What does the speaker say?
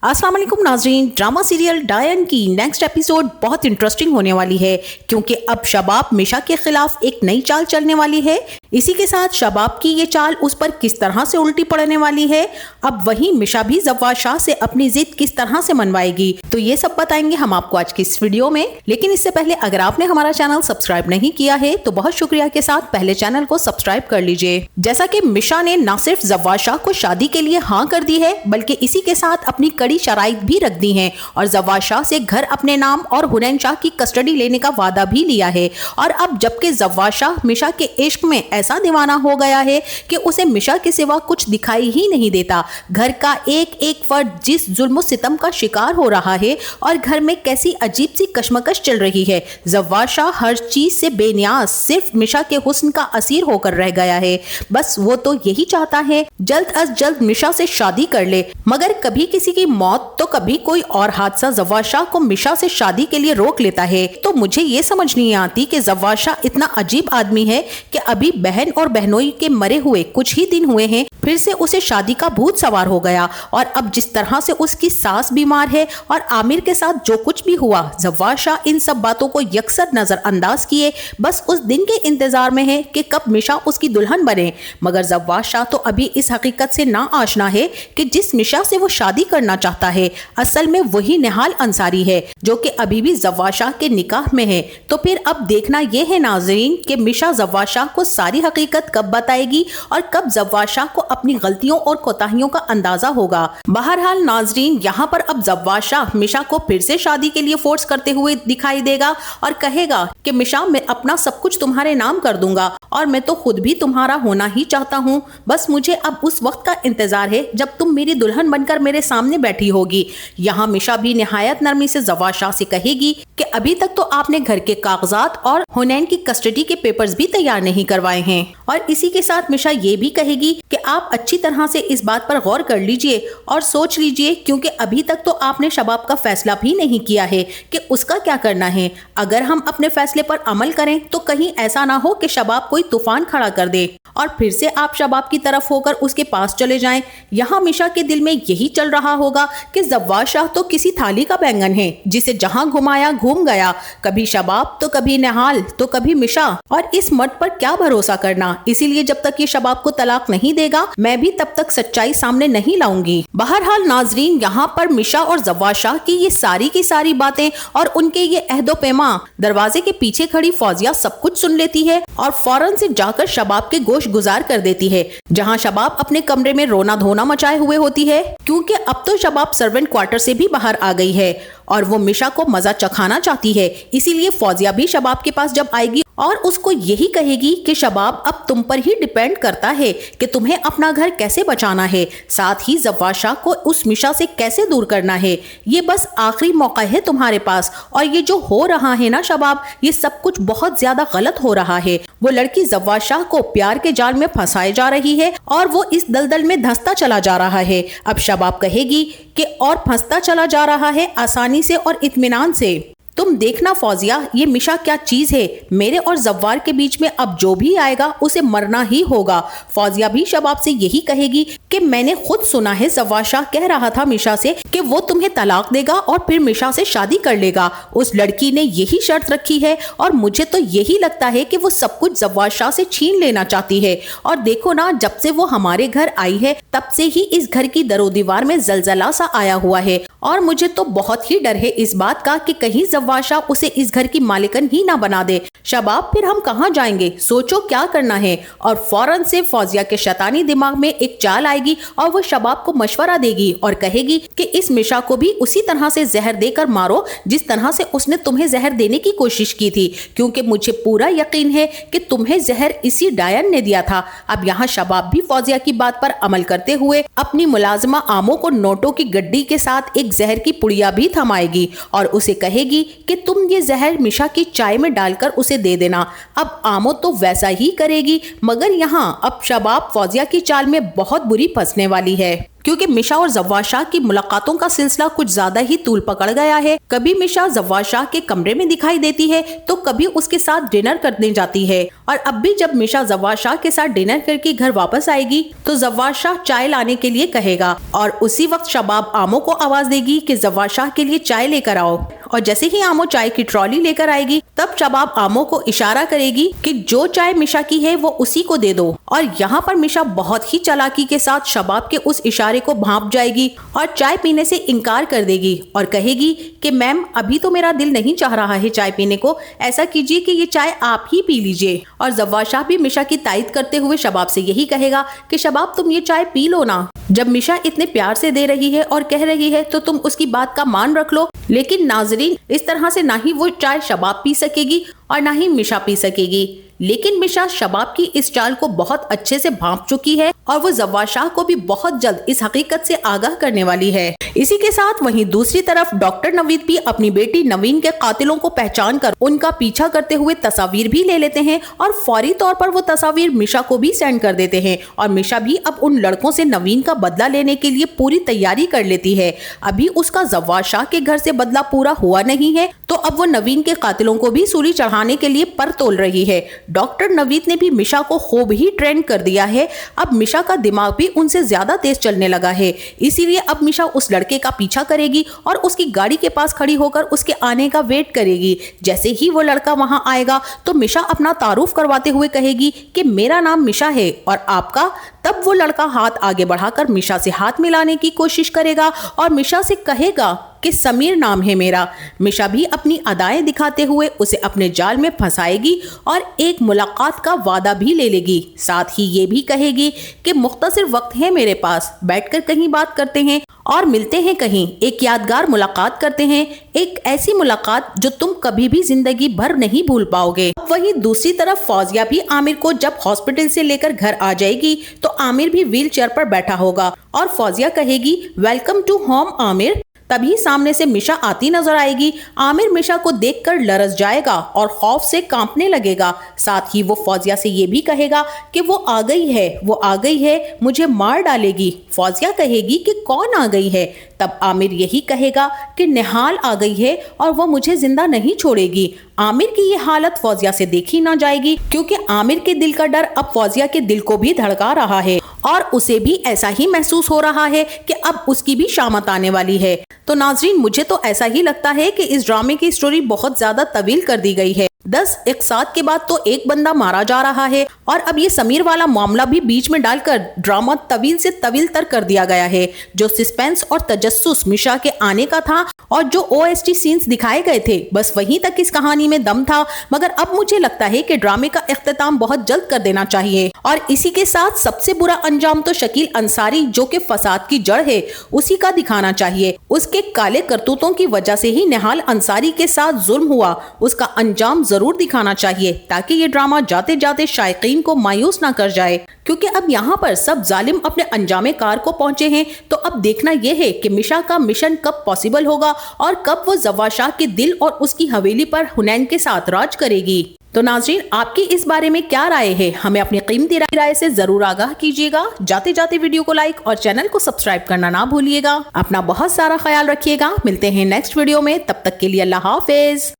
अस्सलाम वालेकुम नाज़रीन, ड्रामा सीरियल डायन की नेक्स्ट एपिसोड बहुत इंटरेस्टिंग होने वाली है क्योंकि अब शबाब मिशा के खिलाफ एक नई चाल चलने वाली है। इसी के साथ शबाब की ये चाल उस पर किस तरह से उल्टी पड़ने वाली है। अब वहीं मिशा भी जव्वाद शाह से अपनी जिद किस तरह से मनवाएगी, तो ये सब बताएंगे हम आपको आज की इस वीडियो में। लेकिन इससे पहले अगर आपने हमारा चैनल सब्सक्राइब नहीं किया है तो बहुत शुक्रिया के साथ पहले चैनल को सब्सक्राइब कर लीजिए। जैसा कि मिशा ने न सिर्फ जव्वाद शाह को शादी के लिए हाँ कर दी है बल्कि इसी के साथ अपनी कड़ी शराइत भी रख दी हैं और जव्वाद शाह से घर अपने नाम और हुनैन शाह की कस्टडी लेने का वादा भी लिया है। और अब जबकि जव्वाद शाह मिशा के इश्क में ऐसा दीवाना हो गया है कि उसे मिशा के सिवा कुछ दिखाई ही नहीं देता। घर का एक एक फर्द जिस जुल्म सितम का शिकार हो रहा है और घर में कैसी अजीब सी कशमकश चल रही है। जव्वाद शाह हर चीज से बेनियाज सिर्फ मिशा के हुस्न का असीर होकर रह गया है। बस वो तो यही चाहता है जल्द अज जल्द मिशा से शादी कर ले, मगर कभी किसी की मौत तो कभी कोई और हादसा जव्वाद शाह को मिशा से शादी के लिए रोक लेता है। तो मुझे ये समझ नहीं आती कि जव्वाद शाह इतना अजीब आदमी है कि अभी बहन और बहनोई के मरे हुए कुछ ही दिन हुए हैं फिर से उसे शादी का भूत सवार हो गया। और अब जिस तरह से उसकी सास बीमार है और आमिर के साथ जो कुछ भी हुआ, जव्वाद शाह इन सब बातों को यकसर नजरअंदाज किए बस उस दिन के इंतजार में है कि कब मिशा उसकी दुल्हन बने। मगर जव्वाद शाह तो अभी इस हकीकत से ना आशना है कि जिस मिशा से वो शादी करना चाहता है असल में वही निहाल अंसारी है जो कि अभी भी जव्वाद शाह के निकाह में है। तो फिर अब देखना यह है नाजरीन कि मिशा जव्वाद शाह को सारी हकीकत कब बताएगी और कब जव्वाद शाह को अपनी गलतियों और कोताहियों का अंदाजा होगा। बहरहाल नाजरीन, यहाँ पर अब जव्वाद शाह मिशा को फिर से शादी के लिए फोर्स करते हुए दिखाई देगा और कहेगा कि मिशा मैं अपना सब कुछ तुम्हारे नाम कर दूंगा और मैं तो खुद भी तुम्हारा होना ही चाहता हूँ। बस मुझे अब उस वक्त का इंतजार है जब तुम मेरी दुल्हन बनकर मेरे सामने बैठी होगी। यहाँ मिशा भी निहायत नरमी से जव्वाद शाह से कहेगी कि अभी तक तो आपने घर के कागजात और हुनैन की कस्टडी के पेपर्स भी तैयार नहीं करवाए हैं। और इसी के साथ मिशा ये भी कहेगी कि आप अच्छी तरह से इस बात पर गौर कर लीजिए और सोच लीजिए क्योंकि अभी तक तो आपने शबाब का फैसला भी नहीं किया है कि उसका क्या करना है। अगर हम अपने फैसले पर अमल करें तो कहीं ऐसा ना हो कि शबाब कोई तूफान खड़ा कर दे और फिर से आप शबाब की तरफ होकर उसके पास चले जाएं। यहाँ मिशा के दिल में यही चल रहा होगा कि जव्वाद शाह तो किसी थाली का बैंगन है जिसे जहां घुमाया घूम गया, कभी शबाब तो कभी निहाल तो कभी मिशा। और इस मर्द पर क्या भरोसा करना, इसीलिए जब तक ये शबाब को तलाक नहीं देगा मैं भी तब तक सच्चाई सामने नहीं लाऊंगी। बहरहाल नाजरीन, यहाँ पर मिशा और जव्वाद शाह की ये सारी की सारी बातें और उनके ये अहदो पैमा दरवाजे के पीछे खड़ी फौजिया सब कुछ सुन लेती है और फौरन से जाकर शबाब के गोश गुजार कर देती है। जहाँ शबाब अपने कमरे में रोना धोना मचाए हुए होती है क्योंकि अब तो शबाब सर्वेंट क्वार्टर से भी बाहर आ गई है और वो मिशा को मजा चखाना चाहती है। इसीलिए फौजिया भी शबाब के पास जब आएगी और उसको यही कहेगी कि शबाब अब तुम पर ही डिपेंड करता है कि तुम्हें अपना घर कैसे बचाना है, साथ ही जव्वाद शाह को उस मिशा से कैसे दूर करना है। ये बस आखिरी मौका है तुम्हारे पास और ये जो हो रहा है ना शबाब, ये सब कुछ बहुत ज्यादा गलत हो रहा है। वो लड़की जव्वाद शाह को प्यार के जाल में फंसाए जा रही है और वो इस दलदल में धंसता चला जा रहा है। अब शबाब कहेगी कि और फंसता चला जा रहा है आसानी से और इत्मीनान से। तुम देखना फौजिया, ये मिशा क्या चीज है, मेरे और जव्वार के बीच में अब जो भी आएगा उसे मरना ही होगा। फौजिया भी शबाब से यही कहेगी कि मैंने खुद सुना है जव्वाद शाह कह रहा था मिशा से कि वो तुम्हें तलाक देगा और फिर मिशा से शादी कर लेगा। उस लड़की ने यही शर्त रखी है और मुझे तो यही लगता है कि वो सब कुछ जव्वाद शाह से छीन लेना चाहती है। और देखो ना, जब से वो हमारे घर आई है तब से ही इस घर की दरो दीवार में जलजला सा आया हुआ है और मुझे तो बहुत ही डर है इस बात का कि कहीं जव्वाद शाह उसे इस घर की मालिकन ही ना बना दे। शबाब फिर हम कहाँ जाएंगे, सोचो क्या करना है। और फौरन से फौजिया के शैतानी दिमाग में एक चाल आएगी और वो शबाब को मशवरा देगी और कहेगी कि इस मिशा को भी उसी तरह से जहर देकर मारो जिस तरह से उसने तुम्हें जहर देने की कोशिश की थी, क्योंकि मुझे पूरा यकीन है कि तुम्हें जहर इसी डायन ने दिया था। अब यहाँ शबाब भी फौजिया की बात पर अमल करते हुए अपनी मुलाजमा आमो को नोटों की गड्डी के साथ एक जहर की पुड़िया भी थमाएगी और उसे कहेगी कि तुम ये जहर मिशा की चाय में डालकर उसे दे देना। अब आमो तो वैसा ही करेगी, मगर यहाँ अब शबाब फौजिया की चाल में बहुत बुरी फंसने वाली है क्योंकि मिशा और जव्वाद शाह की मुलाकातों का सिलसिला कुछ ज्यादा ही तूल पकड़ गया है। कभी मिशा जव्वाद शाह के कमरे में दिखाई देती है तो कभी उसके साथ डिनर करने जाती है। और अब भी जब मिशा जव्वाद शाह के साथ डिनर करके घर वापस आएगी तो जव्वाद शाह चाय लाने के लिए कहेगा और उसी वक्त शबाब आमो को आवाज देगी कि जव्वाद शाह के लिए चाय लेकर आओ। और जैसे ही आमो चाय की ट्रॉली लेकर आएगी तब शबाब आमो को इशारा करेगी कि जो चाय मिशा की है वो उसी को दे दो। और यहाँ पर मिशा बहुत ही चालाकी के साथ शबाब के उस इशारे को भांप जाएगी और चाय पीने से इनकार कर देगी और कहेगी कि मैम अभी तो मेरा दिल नहीं चाह रहा है चाय पीने को, ऐसा कीजिए कि ये चाय आप ही पी लीजिए। और जव्वाद शाह भी मिशा की तायद करते हुए शबाब से यही कहेगा कि शबाब तुम ये चाय पी लो ना, जब मिशा इतने प्यार से दे रही है और कह रही है तो तुम उसकी बात का मान रख लो। लेकिन नाजरीन, इस तरह से ना ही वो चाय शबाब पी सकेगी और ना ही मिशा पी सकेगी। लेकिन मिशा शबाब की इस चाल को बहुत अच्छे से भांप चुकी है और वो जव्वाद शाह को भी बहुत जल्द इस हकीकत से आगाह करने वाली है। इसी के साथ वहीं दूसरी तरफ डॉक्टर नवीद भी अपनी बेटी नवीन के कातिलों को पहचान कर उनका पीछा करते हुए तस्वीर भी ले लेते हैं और फौरी तौर पर वो तस्वीर मिशा को भी सेंड कर देते हैं। और मिशा भी अब उन लड़कों से नवीन का बदला लेने के लिए पूरी तैयारी कर लेती है। अभी उसका जव्वाद शाह के घर से बदला पूरा हुआ नहीं है तो अब वो नवीन के कातिलों को भी सूली चढ़ाने के लिए पर तोल रही है। डॉक्टर नवीद ने भी मिशा को खूब ही ट्रेन कर दिया है। अब मिशा का दिमाग भी उनसे ज्यादा तेज चलने लगा है, इसीलिए अब मिशा उस लड़के का पीछा करेगी और उसकी गाड़ी के पास खड़ी होकर उसके आने का वेट करेगी। जैसे ही वो लड़का वहां आएगा तो मिशा अपना तारुफ करवाते हुए कहेगी कि मेरा नाम मिशा है और आपका। तब वो लड़का हाथ आगे बढ़ाकर मिशा से हाथ मिलाने की कोशिश करेगा और मिशा से कहेगा कि समीर नाम है मेरा। मिशा भी अपनी अदाएं दिखाते हुए उसे अपने जाल में फंसाएगी और एक मुलाकात का वादा भी ले लेगी। साथ ही ये भी कहेगी कि मुख्तसर वक्त है मेरे पास, बैठकर कहीं बात करते हैं और मिलते हैं कहीं, एक यादगार मुलाकात करते हैं, एक ऐसी मुलाकात जो तुम कभी भी जिंदगी भर नहीं भूल पाओगे। वहीं दूसरी तरफ फौजिया भी आमिर को जब हॉस्पिटल से लेकर घर आ जाएगी तो आमिर भी व्हील चेयर पर बैठा होगा और फौजिया कहेगी वेलकम टू होम आमिर। तभी सामने से मिशा आती नजर आएगी। आमिर मिशा को देखकर लरस जाएगा और खौफ से कांपने लगेगा। साथ ही वो फौजिया से ये भी कहेगा कि वो आ गई है, वो आ गई है, मुझे मार डालेगी। फौजिया कहेगी कि कौन आ गई है? तब आमिर यही कहेगा कि निहाल आ गई है और वो मुझे जिंदा नहीं छोड़ेगी। आमिर की ये हालत फौजिया से देखी ना जाएगी क्योंकि आमिर के दिल का डर अब फौजिया के दिल को भी धड़का रहा है और उसे भी ऐसा ही महसूस हो रहा है कि अब उसकी भी शामत आने वाली है। तो नाजरीन, मुझे तो ऐसा ही लगता है कि इस ड्रामे की स्टोरी बहुत ज्यादा तवील कर दी गई है। 10 एक साथ के बाद तो एक बंदा मारा जा रहा है और अब ये समीर वाला मामला भी बीच में डालकर ड्रामा तवील से तवील तर कर दिया गया है। जो सस्पेंस और तजस्सुस मिशा के आने का था और जो OST सीन्स दिखाए गए थे बस वहीं तक इस कहानी में दम था। मगर अब मुझे लगता है कि ड्रामे का इख्तिताम बहुत जल्द कर देना चाहिए और इसी के साथ सबसे बुरा अंजाम तो शकील अंसारी जो कि फसाद की जड़ है उसी का दिखाना चाहिए। उसके काले करतूतों की वजह से ही निहाल अंसारी के साथ जुल्म हुआ, उसका अंजाम जरूर दिखाना चाहिए ताकि ये ड्रामा जाते जाते शायकीन को मायूस ना कर जाए। क्योंकि अब यहाँ पर सब जालिम अपने अंजामे कार को पहुंचे हैं तो अब देखना यह है कि मिशा का मिशन कब पॉसिबल होगा और कब वो जव्वाद शाह के दिल और उसकी हवेली पर हुनैन के साथ राज करेगी। तो नाज़रीन, आपकी इस बारे में क्या राय है? हमें अपनी कीमती राय से जरूर आगाह कीजिएगा। जाते जाते वीडियो को लाइक और चैनल को सब्सक्राइब करना ना भूलिएगा। अपना बहुत सारा ख्याल रखिएगा। मिलते हैं नेक्स्ट वीडियो में, तब तक के लिए अल्लाह हाफिज।